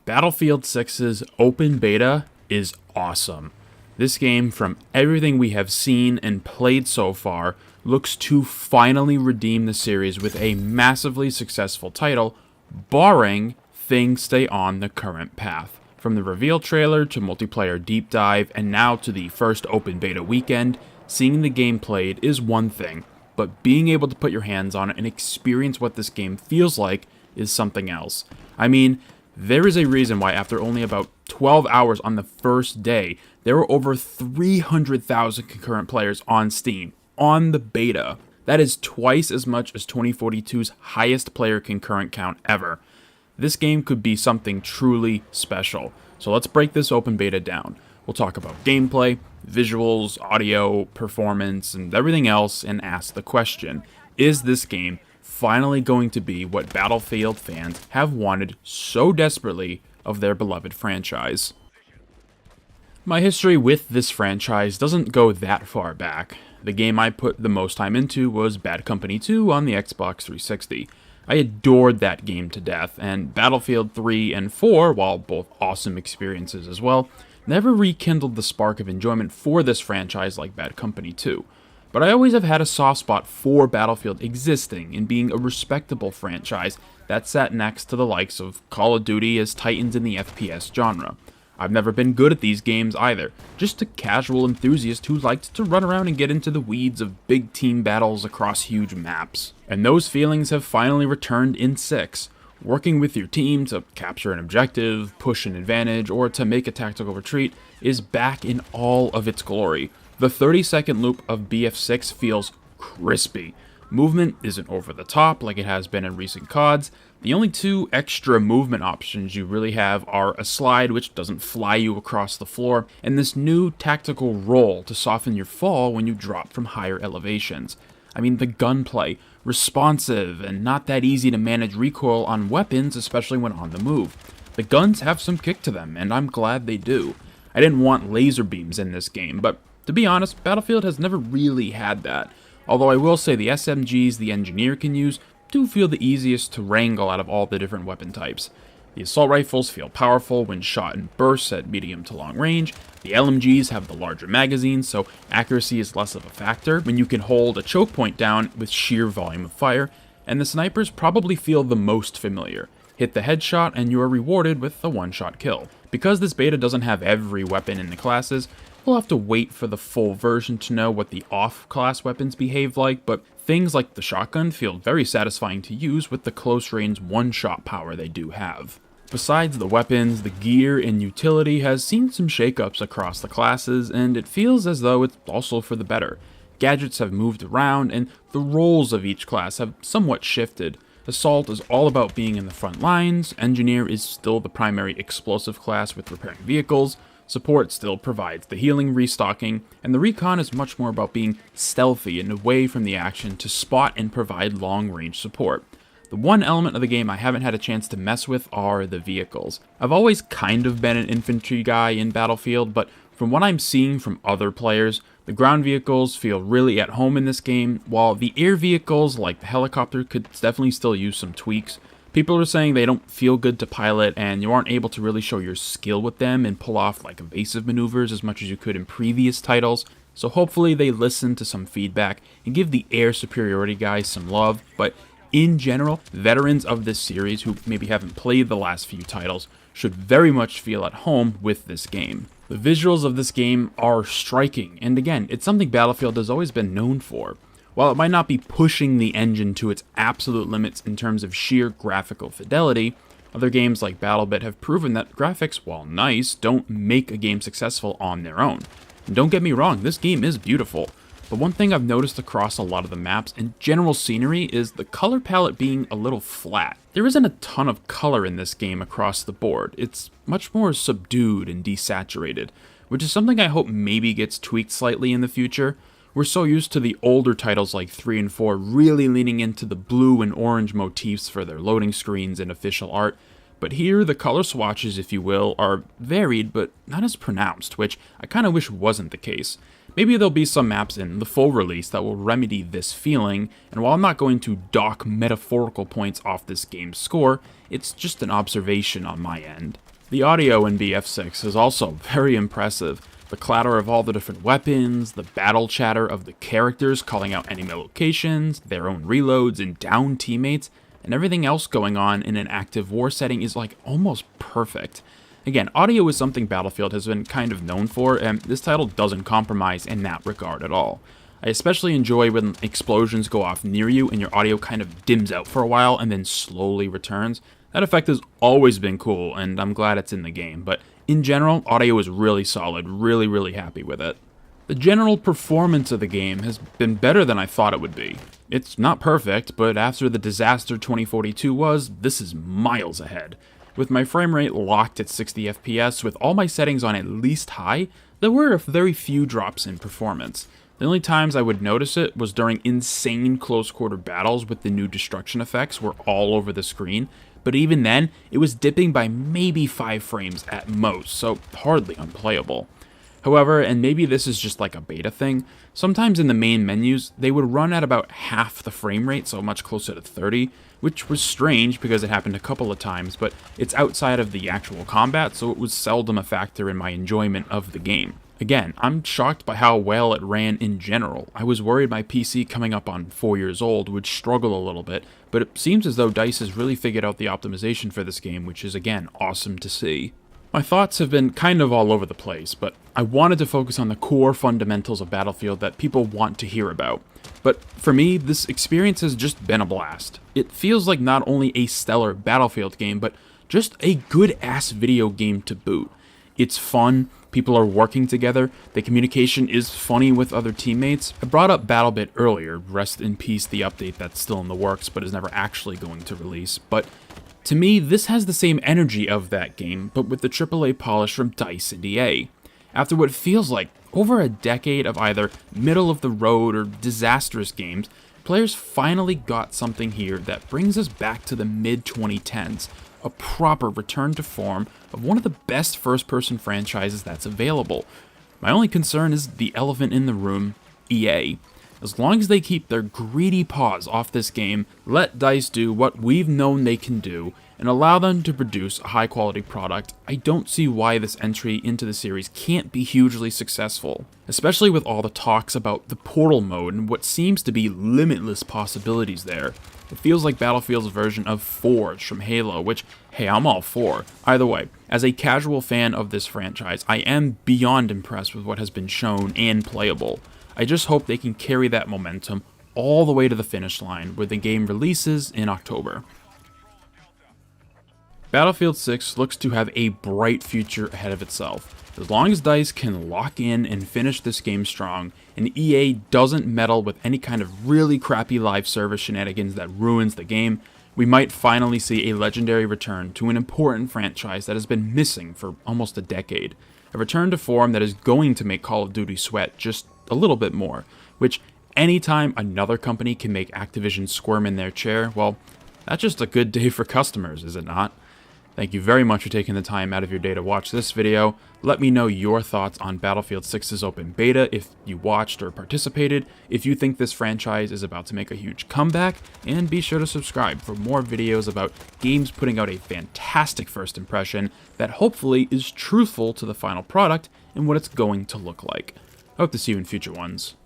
Battlefield 6's open beta is awesome. This game, from everything we have seen and played so far, looks to finally redeem the series with a massively successful title, barring things stay on the current path. From the reveal trailer to multiplayer deep dive, and now to the first open beta weekend, seeing the game played is one thing, but being able to put your hands on it and experience what this game feels like is something else. I mean, there is a reason why after only about 12 hours on the first day, there were over 300,000 concurrent players on Steam, on the beta. That is twice as much as 2042's highest player concurrent count ever. This game could be something truly special. So let's break this open beta down. We'll talk about gameplay, visuals, audio, performance, and everything else, and ask the question, is this game finally going to be what Battlefield fans have wanted so desperately of their beloved franchise? My history with this franchise doesn't go that far back. The game I put the most time into was Bad Company 2 on the Xbox 360. I adored that game to death, and Battlefield 3 and 4, while both awesome experiences as well, never rekindled the spark of enjoyment for this franchise like Bad Company 2. But I always have had a soft spot for Battlefield existing and being a respectable franchise that sat next to the likes of Call of Duty as titans in the FPS genre. I've never been good at these games either, just a casual enthusiast who liked to run around and get into the weeds of big team battles across huge maps. And those feelings have finally returned in 6. Working with your team to capture an objective, push an advantage, or to make a tactical retreat is back in all of its glory. The 30-second loop of BF6 feels crispy. Movement isn't over the top like it has been in recent CODs. The only two extra movement options you really have are a slide, which doesn't fly you across the floor, and this new tactical roll to soften your fall when you drop from higher elevations. I mean, the gunplay, responsive and not that easy to manage recoil on weapons, especially when on the move. The guns have some kick to them, and I'm glad they do. I didn't want laser beams in this game, but to be honest, Battlefield has never really had that. Although I will say the SMGs the Engineer can use do feel the easiest to wrangle out of all the different weapon types. The assault rifles feel powerful when shot in bursts at medium to long range. The LMGs have the larger magazines, so accuracy is less of a factor when you can hold a choke point down with sheer volume of fire. And the snipers probably feel the most familiar. Hit the headshot and you are rewarded with a one-shot kill. Because this beta doesn't have every weapon in the classes, we'll have to wait for the full version to know what the off-class weapons behave like, but things like the shotgun feel very satisfying to use with the close-range one-shot power they do have. Besides the weapons, the gear and utility has seen some shakeups across the classes, and it feels as though it's also for the better. Gadgets have moved around, and the roles of each class have somewhat shifted. Assault is all about being in the front lines, Engineer is still the primary explosive class with repairing vehicles, Support still provides the healing, restocking, and the Recon is much more about being stealthy and away from the action to spot and provide long-range support. The one element of the game I haven't had a chance to mess with are the vehicles. I've always kind of been an infantry guy in Battlefield, but from what I'm seeing from other players, the ground vehicles feel really at home in this game, while the air vehicles, like the helicopter, could definitely still use some tweaks. People are saying they don't feel good to pilot, and you aren't able to really show your skill with them and pull off like evasive maneuvers as much as you could in previous titles, so hopefully they listen to some feedback and give the air superiority guys some love. But in general, veterans of this series who maybe haven't played the last few titles should very much feel at home with this game. The visuals of this game are striking, and again, it's something Battlefield has always been known for. While it might not be pushing the engine to its absolute limits in terms of sheer graphical fidelity, other games like BattleBit have proven that graphics, while nice, don't make a game successful on their own. And don't get me wrong, this game is beautiful. But one thing I've noticed across a lot of the maps and general scenery is the color palette being a little flat. There isn't a ton of color in this game across the board. It's much more subdued and desaturated, which is something I hope maybe gets tweaked slightly in the future. We're so used to the older titles like 3 and 4 really leaning into the blue and orange motifs for their loading screens and official art, but here the color swatches, if you will, are varied but not as pronounced, which I kind of wish wasn't the case. Maybe there'll be some maps in the full release that will remedy this feeling, and while I'm not going to dock metaphorical points off this game's score, it's just an observation on my end. The audio in BF6 is also very impressive. The clatter of all the different weapons, the battle chatter of the characters calling out enemy locations, their own reloads and down teammates, and everything else going on in an active war setting is like almost perfect. Again, audio is something Battlefield has been kind of known for, and this title doesn't compromise in that regard at all. I especially enjoy when explosions go off near you and your audio kind of dims out for a while and then slowly returns. That effect has always been cool, and I'm glad it's in the game, but in general, audio is really solid, really happy with it. The general performance of the game has been better than I thought it would be. It's not perfect, but after the disaster 2042 was, this is miles ahead. With my frame rate locked at 60 FPS with all my settings on at least high, there were very few drops in performance. The only times I would notice it was during insane close quarter battles with the new destruction effects were all over the screen, but even then, it was dipping by maybe 5 frames at most, so hardly unplayable. However, and maybe this is just like a beta thing, sometimes in the main menus, they would run at about half the frame rate, so much closer to 30, which was strange because it happened a couple of times, but it's outside of the actual combat, so it was seldom a factor in my enjoyment of the game. Again, I'm shocked by how well it ran in general. I was worried my PC coming up on 4 years old would struggle a little bit, but it seems as though DICE has really figured out the optimization for this game, which is again awesome to see. My thoughts have been kind of all over the place, but I wanted to focus on the core fundamentals of Battlefield that people want to hear about. But for me, this experience has just been a blast. It feels like not only a stellar Battlefield game, but just a good-ass video game to boot. It's fun, people are working together, the communication is funny with other teammates. I brought up BattleBit earlier, rest in peace the update that's still in the works but is never actually going to release, but to me, this has the same energy of that game, but with the AAA polish from DICE and EA. After what feels like over a decade of either middle-of-the-road or disastrous games, players finally got something here that brings us back to the mid-2010s, a proper return to form of one of the best first-person franchises that's available. My only concern is the elephant in the room, EA. As long as they keep their greedy paws off this game, let DICE do what we've known they can do, and allow them to produce a high-quality product, I don't see why this entry into the series can't be hugely successful. Especially with all the talks about the Portal mode and what seems to be limitless possibilities there. It feels like Battlefield's version of Forge from Halo, which, hey, I'm all for. Either way, as a casual fan of this franchise, I am beyond impressed with what has been shown and playable. I just hope they can carry that momentum all the way to the finish line where the game releases in October. Battlefield 6 looks to have a bright future ahead of itself. As long as DICE can lock in and finish this game strong, and EA doesn't meddle with any kind of really crappy live service shenanigans that ruins the game, we might finally see a legendary return to an important franchise that has been missing for almost a decade. A return to form that is going to make Call of Duty sweat just a little bit more, which anytime another company can make Activision squirm in their chair, well, that's just a good day for customers, is it not? Thank you very much for taking the time out of your day to watch this video. Let me know your thoughts on Battlefield 6's open beta, if you watched or participated, if you think this franchise is about to make a huge comeback, and be sure to subscribe for more videos about games putting out a fantastic first impression that hopefully is truthful to the final product and what it's going to look like. I hope to see you in future ones.